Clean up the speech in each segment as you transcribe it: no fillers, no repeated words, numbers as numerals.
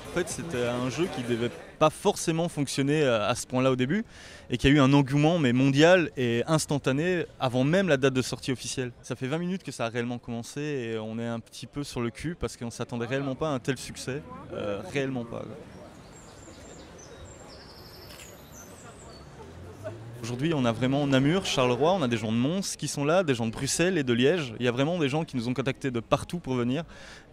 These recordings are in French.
En fait, c'était un jeu qui devait pas forcément fonctionner à ce point-là au début et qui a eu un engouement mais mondial et instantané avant même la date de sortie officielle. Ça fait 20 minutes que ça a réellement commencé et on est un petit peu sur le cul parce qu'on s'attendait réellement pas à un tel succès. Réellement pas. Aujourd'hui, on a vraiment Namur, Charleroi, on a des gens de Mons qui sont là, des gens de Bruxelles et de Liège. Il y a vraiment des gens qui nous ont contactés de partout pour venir.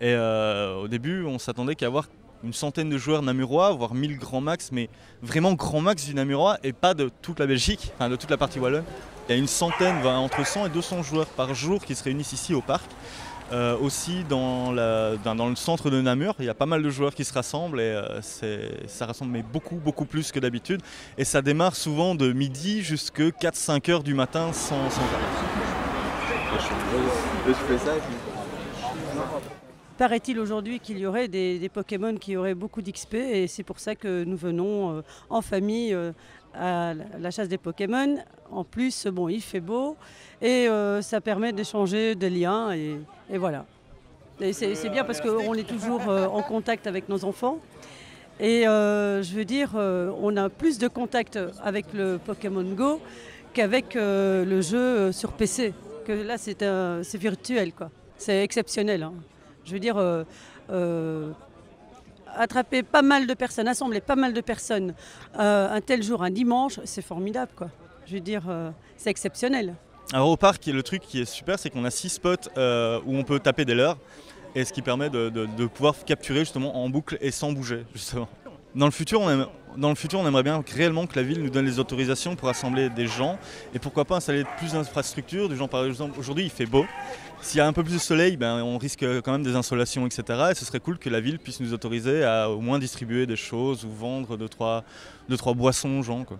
Et au début, on s'attendait qu'à avoir une centaine de joueurs namurois, voire 1000 grands max, mais vraiment grand max du namurois et pas de toute la Belgique, enfin de toute la partie wallonne. Il y a une centaine, entre 100 et 200 joueurs par jour qui se réunissent ici au parc. Aussi dans le centre de Namur, il y a pas mal de joueurs qui se rassemblent et ça rassemble mais beaucoup plus que d'habitude. Et ça démarre souvent de midi jusqu'à 4-5 heures du matin sans arrêt. Paraît-il aujourd'hui qu'il y aurait des Pokémon qui auraient beaucoup d'XP et c'est pour ça que nous venons en famille à la chasse des Pokémon. En plus, bon, il fait beau et ça permet d'échanger des liens et voilà. Et c'est bien parce qu'on est toujours en contact avec nos enfants. Et je veux dire, on a plus de contact avec le Pokémon Go qu'avec le jeu sur PC. Que là, c'est virtuel, quoi. C'est exceptionnel, hein. Je veux dire, attraper pas mal de personnes, assembler pas mal de personnes un tel jour, un dimanche, c'est formidable, quoi. Je veux dire, c'est exceptionnel. Alors au parc, le truc qui est super, c'est qu'on a 6 spots où on peut taper des leurres. Et ce qui permet de pouvoir capturer justement en boucle et sans bouger, justement. Dans le futur, on aimerait bien réellement que la ville nous donne les autorisations pour assembler des gens et pourquoi pas installer plus d'infrastructures, du genre par exemple aujourd'hui il fait beau. S'il y a un peu plus de soleil, on risque quand même des insolations, etc. Et ce serait cool que la ville puisse nous autoriser à au moins distribuer des choses ou vendre 2-3 boissons aux gens, quoi.